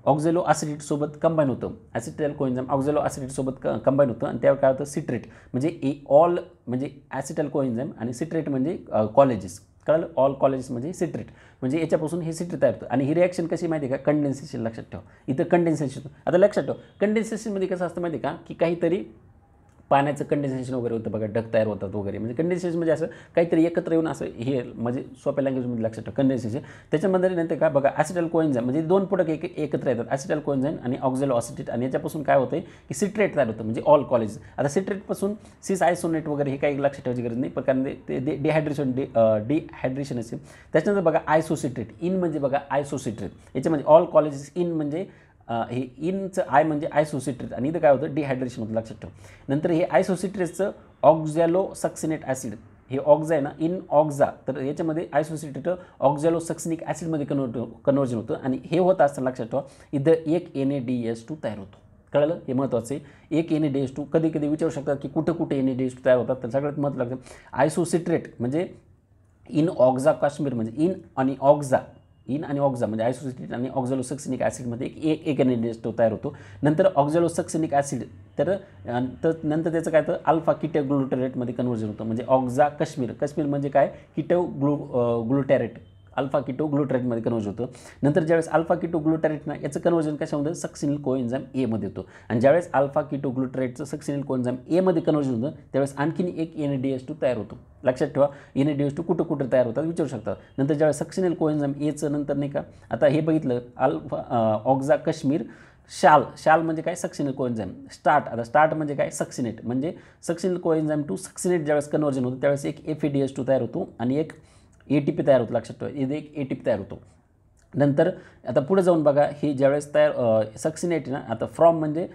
ऑक्झॅलो ॲसिडेटसोबत कंबाईन होतं. ॲसिटाइल कोएन्झाइम ऑक्झॅलो ॲसिडेटसोबत कंबाईन होतं आणि त्यावर काय होतं सिट्रेट म्हणजे म्हणजे ॲसिटाइल कोएन्झाइम आणि सिट्रेट म्हणजे कॉलेजेस. कळलं, ऑल कॉलेजेस म्हणजे सिट्रेट म्हणजे याच्यापासून हे सिट्रेट तयार होतं. आणि ही रिॲक्शन कशी माहिती आहे का, कंडेन्सेशन. लक्षात ठेवा इथं कंडेन्सेशन. आता लक्षात ठेवा कंडेन्सेशनमध्ये कसं असतं माहिती आहे का, की काहीतरी पाण्याचं कंडेन्सेशन वगैरे होतं बघा, ढग तयार होतात वगैरे. म्हणजे कंडेन्सेशन म्हणजे असं काहीतरी एकत्र येऊन असं हे म्हणजे सोप्या लँग्वेजमध्ये लक्षात ठेवा कंडेन्सेशन. त्याच्यामध्ये नंतर का बघा ॲसिटाइल कोएन्झाइम म्हणजे दोन प्रोडक्ट एकत्र येतात, ॲसिटाइल कोएन्झाइम आणि ऑक्झॅलो ॲसिटेट. आणि याच्यापासून काय होतं की सिट्रेट तयार होतं म्हणजे ऑल कॉलेज. आता सिट्रेटपासून सिस आयसोनेट वगैरे हे काही लक्षात ठेवायची गरज नाही, पण कारण ते डिहायड्रेशन असेल. त्याच्यानंतर बघा आयसोसिट्रेट. इन म्हणजे बघा आयसोसिट्रेट याच्यामध्ये ऑल कॉलेजेस. इन म्हणजे हे इनचं आय म्हणजे आयसोसिट्रेट आणि इथं काय होतं डिहायड्रेशन होतं. लक्षात ठेवा. नंतर हे आयसोसिट्रेटचं ऑक्झॅलो सक्सिनेट ॲसिड हे ऑक्झा आहे ना, इन ऑक्झा, तर याच्यामध्ये आयसोसिट्रेट ऑक्झॅलो सक्सिनिक ॲसिडमध्ये कन्वर्जन होतं. आणि हे होत असताना लक्षात ठेवा इथं एक NaDH2 तयार होतो. कळलं, हे महत्त्वाचं आहे. एक NaDH2 कधी कधी विचारू शकतात की कुठे NaDH2 तयार होतात, तर सगळ्यात महत्त्वाचं आयसोसिट्रेट म्हणजे इन ऑक्झा काश्मीर म्हणजे इन आणि ऑक्झा म्हणजे आयसोसिट्रेट आणि ऑक्झॅलो सक्सिनिक ॲसिडमध्ये एक NaDH2 तयार होतो. नंतर ऑक्झॅलो सक्सिनिक ॲसिड तर नंतर त्याचं काय तर अल्फा कीटोग्लुटारेटमध्ये कन्वर्जन होतं म्हणजे ऑक्झा काश्मीर म्हणजे काय ग्लुटॅरेट अल्फा कीटोग्लुटारेटमध्ये कन्वर्जन होतं. नंतर ज्यावेळेस अल्फा कीटोग्लुटारेट ना याचं कन्वर्जन कशामध्ये सक्सिनिल कोएन्झाइम एमध्ये होतं. आणि ज्यावेळेस अल्फा कीटोग्लुटारेटचं सक्सिनिल कोएन्झाइम एमध्ये कन्वर्जन होतं त्यावेळेस आणखीन एक NaDH2 तयार होतो. लक्षात ठेवा NaDH2 कुठं तयार होतात विचारू शकतात. नंतर ज्यावेळेस सक्सिनिल कोएन्झाइम एचं नंतर नाही का आता हे बघितलं ऑक्झा काश्मीर शाल म्हणजे काय सक्सिनिल कोएन्झाइम. आता स्टार्ट म्हणजे काय सक्सिनेट म्हणजे सक्सिनिल कोएन्झाइम टू सक्सिनेट ज्यावेळेस कन्वर्जन होतं त्यावेळेस एक FADH2 तयार होतो आणि एक ATP तयार होतो. लक्षात ठेवा इथे एक ATP तयार होतो. नंतर आता पुढे जाऊन बघा हे ज्यावेळेस तयार सक्सिनेट ना आता फ्रॉम म्हणजे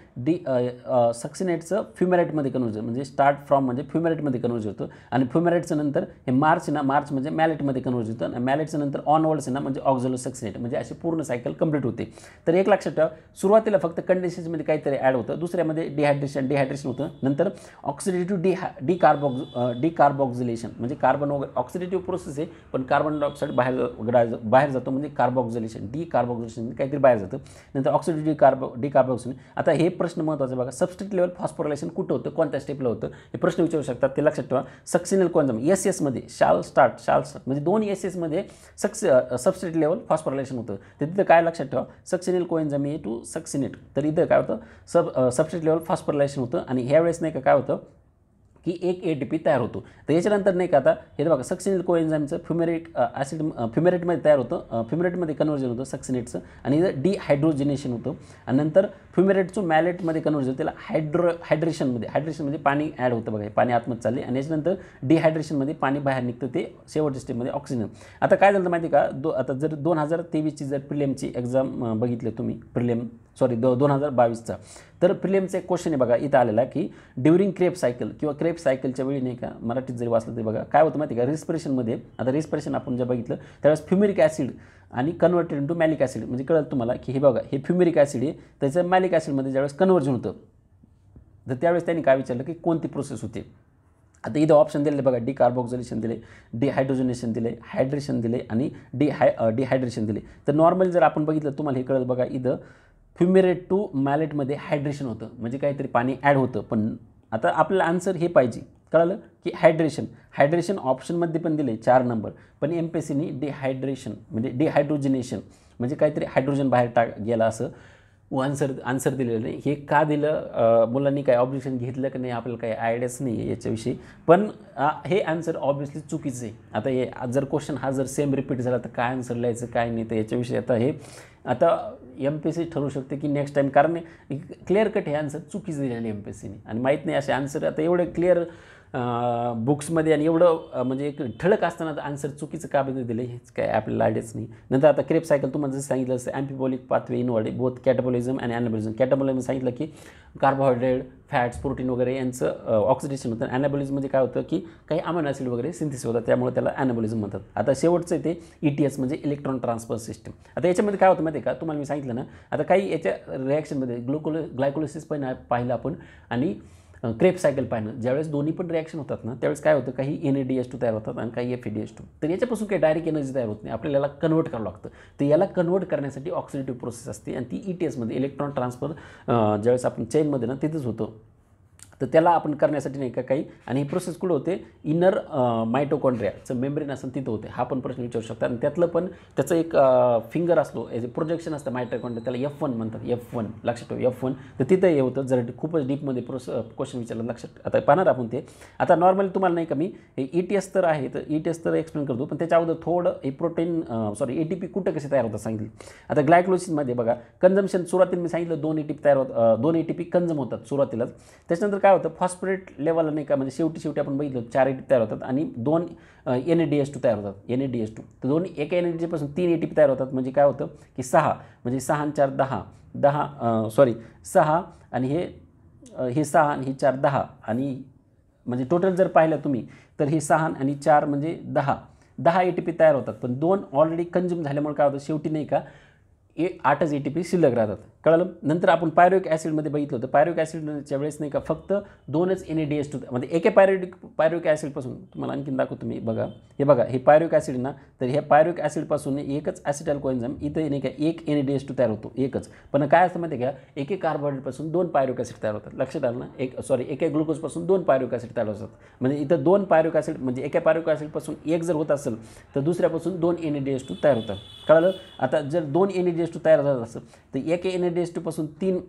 सक्सिनेटचं फ्युमेरेटमध्ये कन्वर्जन म्हणजे स्टार्ट फ्रॉम म्हणजे फ्युमेरेटमध्ये कन्वर्जन होतं. आणि फ्युमेरेटचं नंतर हे मार्च म्हणजे मॅलेटमध्ये कन्वर्जन होतं. आणि मॅलेटचं नंतर ऑनवर्ड्स ना म्हणजे ऑक्झॅलो सक्सिनेट म्हणजे अशी पूर्ण सायकल कंप्लीट होते. तर एक लक्षात ठेवा सुरुवातीला फक्त कंडेन्सेशनमध्ये काहीतरी ॲड होतं, दुसऱ्यामध्ये डिहायड्रेशन होतं. नंतर ऑक्सिडेटिव्ह डिकार्बॉक्झिलेशन म्हणजे कार्बन ऑक्सिडेटिव्ह प्रोसेस आहे पण कार्बन डायऑक्साईड बाहेर जातो म्हणजे कार्बॉक्झिलेशन डिकार्बॉक्झिलेशन काहीतरी बाहेर जातं. नंतर ऑक्सिडेटिव्ह डिकार्बॉक्सिलेशन. आता हे प्रश्न महत्त्वाचे बघा सबस्ट्रेट लेवल फॉस्फोरायलेशन कुठं होतं कोणत्या स्टेपला होतं हे प्रश्न विचारू शकतात. ते लक्षात ठेवा सक्सिनिल कोएन्झाइम SS मध्ये शाल स्टार्ट म्हणजे दोन SS मध्ये सबस्ट्रेट लेवल फॉस्फोरायलेशन होतं. तर तिथं काय लक्षात ठेवा सक्सिनिल कोएन्झाइम A टू सक्सिनेट तर इथं काय होतं सबस्ट्रेट लेवल फॉस्फोरायलेशन होतं. आणि ह्यावेळेस नाही का काय होतं की एक ATP तयार होतो. तर याच्यानंतर नाही का आता हे बघा सक्सिनिल कोएन्झाइमचं फ्युमेरेटमध्ये तयार होतं फ्युमेरेटमध्ये कन्वर्जन होतं सक्सिनेटचं आणि डिहायड्रोजिनेशन होतं. आणि नंतर फ्युमेरेटचं मॅलेटमध्ये कन्वर्जन होतं त्याला हायड्रेशनमध्ये पाणी ॲड होतं बघा पाणी आतमध्ये चालले आणि याच्यानंतर डिहायड्रेशनमध्ये पाणी बाहेर निघतं ते शेवटच्या स्टेपमध्ये ऑक्सिजन. आता काय झालं माहिती का आता जर 2023ची जर प्रिलिमची एक्झाम बघितली तुम्ही 2022चा तर प्रिलिमचा एक क्वेश्चन आहे बघा इथं आलेला की ड्युरिंग क्रेप सायकल किंवा क्रेप सायकलच्या वेळी नाही का मराठीत जरी वाचलं तरी बघा काय होतं माहिती का रिस्पिरेशनमध्ये आता रिस्पिरेशन आपण जे बघितलं त्यावेळेस फ्युमिरिक ॲसिड आणि कन्वर्टेड इंटू मॅलिक ॲसिड म्हणजे कळलं तुम्हाला की हे बघा हे फ्युमिरिक ॲसिड आहे त्याचं मॅलिक ॲसिडमध्ये ज्यावेळेस कन्वर्जन होतं तर त्यावेळेस त्यांनी काय विचारलं की कोणती प्रोसेस होते. आता इथं ऑप्शन दिले बघा डिकार्बॉक्झिलेशन दिले डिहायड्रोजनेशन दिले हायड्रेशन दिले आणि डिहायड्रेशन दिले. तर नॉर्मली जर आपण बघितलं तुम्हाला हे कळलं बघा इथं फ्युमेरेट टू मॅलेटमध्ये हायड्रेशन होतं म्हणजे काहीतरी पाणी ॲड होतं. पण आता आपल्याला आन्सर हे पाहिजे कळलं की हायड्रेशन ऑप्शनमध्ये पण दिले 4 नंबर पण MPSCनी डिहायड्रेशन म्हणजे डिहायड्रोजिनेशन म्हणजे काहीतरी हायड्रोजन बाहेर गेला असं आन्सर दिलेलं नाही. हे का दिलं मुलांनी काय ऑब्जेक्शन घेतलं की नाही आपल्याला काही आयडियाच नाही आहे याच्याविषयी पण हे आन्सर ऑब्व्हियसली चुकीचं आहे. आता हे जर क्वेश्चन हा जर सेम रिपीट झाला तर काय आन्सर लिहायचं काय नाही तर याच्याविषयी आता MPSC ठरवू शकते की नेक्स्ट टाईम कारण क्लिअर कट हे आन्सर चुकीचं दिलेलं MPSCने आणि माहीत नाही असे आन्सर आता एवढे क्लिअर बुक्समध्ये आणि एवढं म्हणजे एक ठळक असताना आन्सर चुकीचं का बदल दिलं हेच काय आपल्याला आयडियाच नाही. नंतर आता क्रेप सायकल तुम्हाला जसं सांगितलं असं ॲम्पिबॉलिक पाथवे इनवर्ड बोथ कॅटाबॉलिझम आणि ॲनाबॉलिझम. कॅटाबॉलिझम सांगितलं की कार्बोहायड्रेट फॅट्स प्रोटीन वगैरे यांचं ऑक्सिडेशन होतं. ॲनाबॉलिझम म्हणजे काय होतं की काही अमायनो ॲसिड वगैरे सिंथेसिस होतात, त्यामुळे त्याला ॲनाबॉलिझम म्हणतात. आता शेवटचं ते ETS म्हणजे इलेक्ट्रॉन ट्रान्सफर सिस्टम. आता याच्यामध्ये काय होतं माहिती आहे का, तुम्हाला मी सांगितलं ना, आता काही याच्या रिॲक्शनमध्ये ग्लायकोलिसिस पण पाहिलं आपण आणि क्रेब सायकल पाहिलं. ज्यावेळेस दोन्ही पण रिॲक्शन होतात ना, त्यावेळेस काय होतं, काही NADH2 तयार होतात आणि काही FADH2. तर याच्यापासून काही डायरेक्ट एनर्जी तयार होत नाही, आपल्याला याला कन्वर्ट करावं लागतं. तर याला कन्वर्ट करण्यासाठी ऑक्सिडेटिव्ह प्रोसेस असते आणि ती ETSमध्ये इलेक्ट्रॉन ट्रान्सफर ज्यावेळेस आपण चेनमध्ये ना तिथंच होतं. तर त्याला आपण करण्यासाठी नाही का काही, आणि ही प्रोसेस कुठं होते, इनर मायटोकॉन्ड्रियाचं मेम्ब्रेन असेल तिथं होते. हा पण प्रश्न विचारू शकता. आणि त्यातलं पण त्याचं एक फिंगर असलो, याचे प्रोजेक्शन असतं मायटोकॉन्ड्रिया, त्याला F1 म्हणतात. F1 लक्षात ठेव, F1. तर तिथं हे होतं. जर खूपच डीपमध्ये क्वेश्चन विचारलं लक्षात, आता पाहणार आपण ते. आता नॉर्मली तुम्हाला नाही का मी हे ETS तर आहे, तर ETS तर एक्सप्लेन करतो, पण त्याच्या अगोदर थोडं हे ATP कुठं कसे तयार होतात सांगितलं. आता ग्लायकोलिसिसमध्ये बघा, कन्झम्पशन सुरुवातीला मी सांगितलं 2 ATP तयार होतात, 2 ATP कन्झम होतात सुरुवातीलाच. त्याच्यानंतर काय होतं, फॉस्फरेट लेवलला नाही का, म्हणजे शेवटी आपण बघितलं 4 ATP तयार होतात आणि 2 NADH2 तयार होतात. NADH2 तर दोन एका NADH पासून 3 ATP तयार होतात. म्हणजे काय होतं की 6 म्हणजे 6 आणि 4 6 आणि हे 6 आणि हे 4 10 आणि म्हणजे टोटल जर पाहिलं तुम्ही तर हे 6 आणि 4 म्हणजे 10 ATP तयार होतात. पण 2 ऑलरेडी कंझ्युम झाल्यामुळे काय होतं, शेवटी नाही का 8च ATP शिल्लक राहतात. कळलं. नंतर आपण पायरुविक ॲसिडमध्ये बघितलं होतं. पायरुविक ॲसिडच्या वेळेस नाही का फक्त 2च NADH2 म्हणजे एका पायरुविक ॲसिडपासून तुम्हाला आणखीन दाखवतो मी. बघा हे बघा, हे पायरुविक ॲसिड ना, तर ह्या पायरुविक ॲसिडपासून एकच ॲसिटाइल कोएन्झाइम इथं नाही का एक NADH2 तयार होतो, एकच. पण काय असतं माहिती आहे का, एके कार्बोहायड्रेटपासून 2 पायरुविक ॲसिड तयार होतात. लक्षात आलं ना. एका ग्लुकोजपासून 2 पायरुविक ॲसिड तयार होतात. म्हणजे इथं 2 पायरुविक ॲसिड म्हणजे एका पायरुविक ॲसिडपासून एक जर होत असेल तर दुसऱ्यापासून 2 NADH2 तयार होतात. कळलं. आता जर 2 NADH2 तयार झालं असेल तर एक NADH2 पासून 3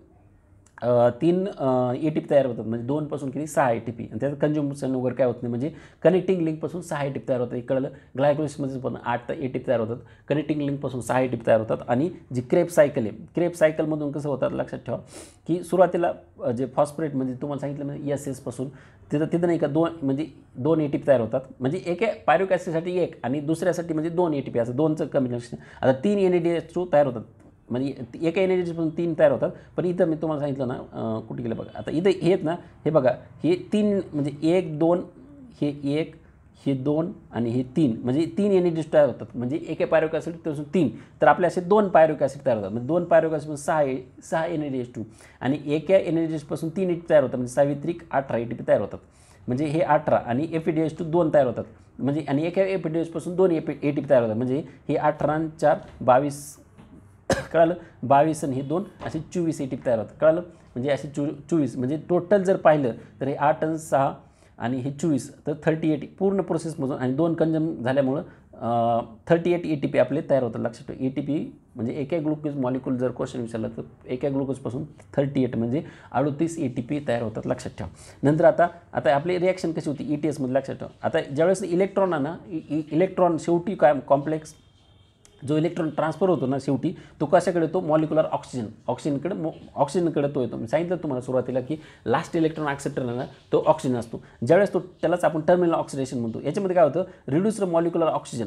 ATP तयार होतात. म्हणजे 2 पासून किती 6 ATP. आणि त्याचं कंझ्युमेशन वगैरे काय होत नाही, म्हणजे कनेक्टिंग लिंकपासून 6 ATP तयार होतात. कळलं. ग्लायकोलिसिसमध्ये पण 8 ATP तयार होतात. कनेक्टिंग लिंकपासून 6 ATP तयार होतात. आणि जी क्रेब सायकल आहे, क्रेब सायकलमधून कसं होतात लक्षात ठेवा की सुरुवातीला जे फॉस्फरेट म्हणजे तुम्हाला सांगितलं म्हणजे SS पासून तिथं नाही का 2 ATP तयार होतात. म्हणजे एका पायरुविक ॲसिडसाठी 1 आणि दुसऱ्यासाठी म्हणजे 2 ATP असं 2चं कॉम्बिनेशन. आता 3 NADH2 तयार होतात. म्हणजे एका NADH2 3 तयार होतात. पण इथं मी तुम्हाला सांगितलं ना, कुठे गेलं बघा, आता इथं हे आहेत ना, हे बघा हे 3 म्हणजे 1 2 हे 1 हे 2 आणि हे 3 म्हणजे 3 NADH2 तयार होतात. म्हणजे एका पायरुविक ॲसिडपासून 3, तर आपल्या असे 2 पायरुविक ॲसिड तयार होतात. म्हणजे 2 पायरुविक ॲसिडपासून 6 NADH2 आणि एका NADH2पासून 3 ATP तयार होतात. म्हणजे 6 18 ATP तयार होतात. म्हणजे हे 18 आणि FADH2 2 तयार होतात. म्हणजे आणि एका FADH पासून 2 ATP तयार होतात. म्हणजे हे 18 आणि 4 22 कळालं. 22 आणि हे 2 असे 24 ATP तयार होतात. कळालं. म्हणजे असे 24 म्हणजे टोटल जर पाहिलं तर हे 8 आणि 6 आणि हे 24 तर 38 पूर्ण प्रोसेसमधून आणि 2 कंझ्युम झाल्यामुळं 38 ATP आपले तयार होतात. लक्षात ठेवा. ATP म्हणजे एका ग्लुकोज मॉलिक्यूल जर क्वेश्चन विचारला तर एका ग्लुकोजपासून 38 म्हणजे 38 ATP तयार होतात. लक्षात ठेवा. नंतर आता आपली रिॲक्शन कशी होती ETSमध्ये लक्षात ठेवा. आता ज्यावेळेस इलेक्ट्रॉन आहे ना, इलेक्ट्रॉन शेवटी काय कॉम्प्लेक्स जो इलेक्ट्रॉन ट्रान्सफर होतो ना शेवटी, तो कशाकडे येतो, मॉलिक्युलर ऑक्सिजनकडे तो येतो. मी सांगितलं तुम्हाला सुरुवातीला की लास्ट इलेक्ट्रॉन ॲक्सेप्टर ना तो ऑक्सिजन असतो. ज्यावेळेस त्यालाच आपण टर्मिनल ऑक्सिडेशन म्हणतो. याच्यामध्ये काय होतं, रिड्यूस्ड मॉलिक्युलर ऑक्सिजन.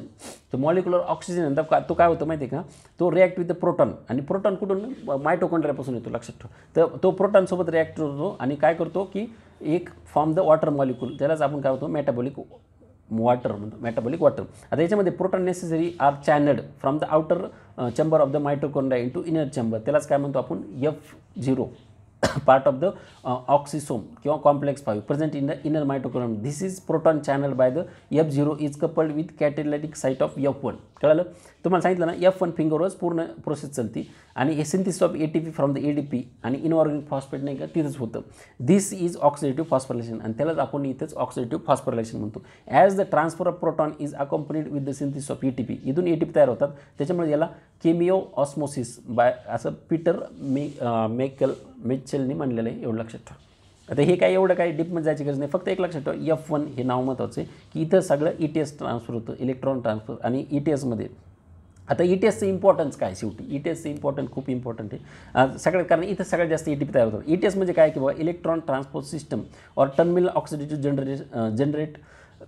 तो मॉलिक्युलर ऑक्सिजन तो काय होतं माहिती आहे का, तो रिॲक्ट विथ द प्रोटॉन. आणि प्रोटॉन कुठून, मायटोकॉन्ड्रियापासून येतो. लक्षात ठेवा. तर तो प्रोटॉनसोबत रिॲक्ट होतो आणि काय करतो की एक फॉर्म द वॉटर मॉलिक्यूल, त्यालाच आपण काय होतो मेटाबॉलिक वॉटर म्हणतो, मेटाबॉलिक वॉटर. आता याच्यामध्ये proton necessary are channelled from the outer chamber of the mitochondria into inner chamber. त्यालाच काय म्हणतो आपण F0 part of the oxysome किंवा complex 5 present in the inner mitochondrium. This is proton channel by the F0 is coupled with catalytic site of F1. कळलं. तुम्हाला सांगितलं ना F1 फिंगरवरच पूर्ण प्रोसेस चालती आणि हे synthesis of ATP from the ADP आणि इनऑर्गॅनिक फॉस्फेट नाही का तिथंच होतं. दिस इज ऑक्सिडेटिव्ह फॉस्फोरायलेशन आणि त्यालाच आपण इथंच ऑक्सिडेटिव्ह फॉस्फोरायलेशन म्हणतो. As the transfer of proton is accompanied with the synthesis of ATP. इथून ATP तयार होतात. त्याच्यामुळे याला केमिओ ऑस्मोसिस बाय असं पीटर मेचलनी म्हणलेलं आहे. एवढं लक्षात ठेवा. आता हे काय एवढं काही डीपमध्ये जायची गरज नाही. फक्त एक लक्षात ठेवा F1 हे नाव महत्त्वाचं आहे की इथं सगळं ETS ट्रान्सफर होतं, इलेक्ट्रॉन ट्रान्सफर. आणि ETSमध्ये आता ETSचं इम्पॉर्टन्स काय, शेवटी ETSचं इम्पॉर्टंट खूप इम्पॉर्टंट आहे सगळ्यात, कारण इथं सगळ्यात जास्त ATP तयार होतात. ETS म्हणजे काय की बाबा इलेक्ट्रॉन ट्रान्सपोर्ट सिस्टम और terminal oxidative generate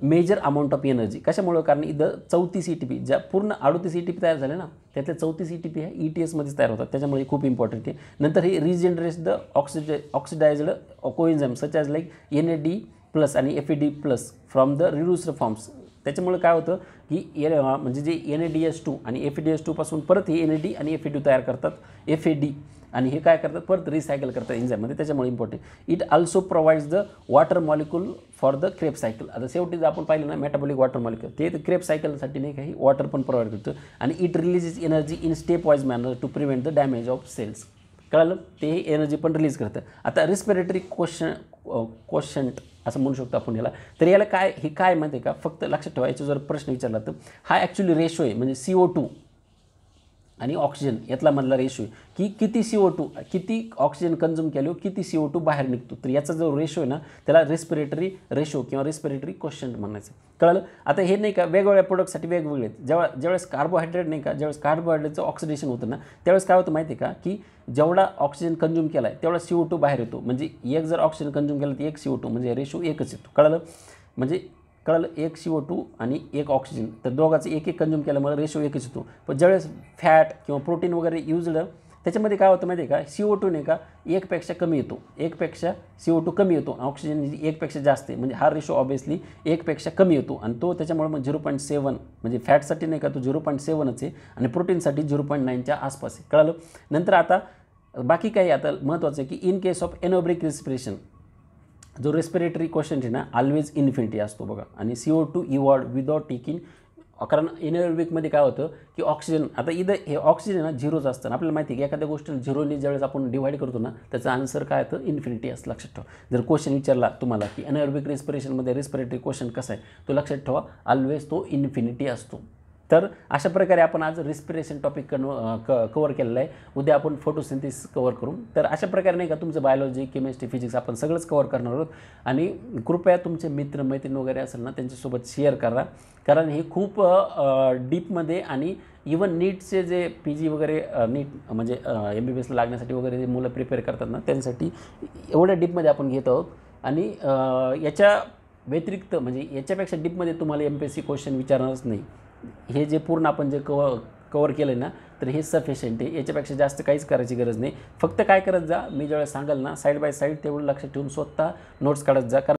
major amount of energy. कशामुळं? कारण इथं 34 ETP, ज्या पूर्ण 38 ETP तयार झाले ना, त्यातल्या 34 ETP ह्या ETSमध्येच तयार होतात, त्याच्यामुळे खूप इम्पॉर्टंट आहे. नंतर हे regenerates the oxidised coenzyme such as like NAD+ आणि FAD+ from the reduced forms. त्याच्यामुळे काय होतं की म्हणजे जे NADH2 आणि FADH2 पासून परत हे NAD आणि FAD तयार करतात, FAD, आणि हे काय करतात, परत रिसायकल करतात एन्झाईममध्ये, त्याच्यामुळे important. It also provides the water molecule for the Krebs cycle. आता शेवटी जर आपण पाहिलं ना, मेटाबॉलिक वॉटर मॉलिक्यूल ते क्रेब सायकलसाठी नाही काही वॉटर पण प्रोव्हाइड करतं. आणि it releases energy in step wise manner to prevent the damage of cells. कळलं? ते एनर्जी पण रिलीज करतं. आता रिस्पिरेटरी क्वोशंट असं म्हणू शकतो आपण याला. तर याला काय, हे काय माहिती आहे का, फक्त लक्षात ठेवा, याचा जर प्रश्न विचारला तर हा ॲक्च्युली रेशो आहे, म्हणजे CO2 आणि ऑक्सिजन यातला मधला रेशो आहे की किती CO2, किती ऑक्सिजन कंझ्युम केलो, किती CO2 बाहेर निघतो. तर याचा जो रेशो आहे ना, त्याला रिस्पिरेटरी रेशो किंवा रिस्पिरेटरी क्वोशंट म्हणायचं. कळलं? आता हे नाही का वेगवेगळ्या प्रोडक्टसाठी वेगवेगळे आहेत. ज्यावेळेस कार्बोहायड्रेट नाही का, ज्यावेळेस कार्बोहायड्रेटचं ऑक्सिडेशन होतं ना, त्यावेळेस काय होतं माहिती आहे का, की जेवढा ऑक्सिजन कंझ्युम केला आहे तेवढा CO2 बाहेर येतो. म्हणजे एक जर ऑक्सिजन कंझ्युम केलं तर 1 CO2, म्हणजे रेशो एकच येतो. कळलं? म्हणजे कळलं, 1 CO2 आणि 1 ऑक्सिजन, तर दोघांचं एक कंझ्युम केल्यामुळे रेशो एकच येतो. पण ज्यावेळेस फॅट किंवा प्रोटीन वगैरे युजड, त्याच्यामध्ये काय होतं माहिती आहे का, CO2 नाही का 1पेक्षा कमी येतो, 1पेक्षा CO2 कमी येतो, ऑक्सिजन 1पेक्षा जास्त आहे, म्हणजे हा रेशो ऑब्वियसली 1पेक्षा कमी येतो. आणि तो त्याच्यामुळे मग 0.7, म्हणजे फॅटसाठी नाही का तो 0.7च आहे आणि प्रोटीनसाठी 0.9च्या आसपास आहे. कळलं? नंतर आता बाकी काही आता महत्त्वाचं आहे की इन केस ऑफ एनोब्रिक रेस्पिरेशन, जो रेस्पिरेटरी क्वोशंट आहे ना, ऑलवेज इन्फिनिटी असतो बघा. आणि CO2 इवॉल्ड विदाउट टेकिंग, कारण एनएरोबिकमध्ये काय होतं की ऑक्सिजन, आता इथं हे ऑक्सिजन ना झिरोच असतं. आपल्याला माहिती आहे की एखाद्या गोष्टीला झिरोनी ज्यावेळेस आपण डिवाईड करतो ना, त्याचा आन्सर काय येतं, इन्फिनिटी असं लक्षात ठेवा. जर क्वेश्चन विचारला तुम्हाला की एनएरोबिक रेस्पिरेशनमध्ये रेस्पिरेटरी क्वोशंट कसा आहे, तो लक्षात ठेवा, ऑलवेज तो इन्फिनिटी असतो. तर अशा प्रकारे आपण आज रिस्पिरेशन टॉपिक कवर केलेलं आहे. उद्या आपण फोटोसिंथेसिस कवर करू. तर अशा प्रकारे नाही का तुमचं बायोलॉजी, केमिस्ट्री, फिजिक्स आपण सगळंच कवर करणार आहोत. आणि कृपया तुमचे मित्र मैत्रीण वगैरे असेल ना, त्यांच्यासोबत शेअर करा, कारण हे खूप डीपमध्ये, आणि इवन नीटचे जे PG वगैरे नीट म्हणजे MBBSला लागण्यासाठी वगैरे जे मुलं प्रिपेअर करतात ना, त्यांच्यासाठी एवढ्या डीपमध्ये आपण घेत आहोत. आणि याच्या व्यतिरिक्त म्हणजे याच्यापेक्षा डीपमध्ये तुम्हाला MPSC क्वेश्चन विचारणारच नाही. हे जे पूर्ण आपण जे कवर केलं ना, तर हे सफिशियंट आहे. याच्यापेक्षा जास्त काहीच करायची गरज नाही. फक्त काय करत जा, मी ज्यावेळेस सांगाल ना, साईड बाय साईड तेवढं लक्षात ठेवून स्वतः नोट्स काढत जा. कारण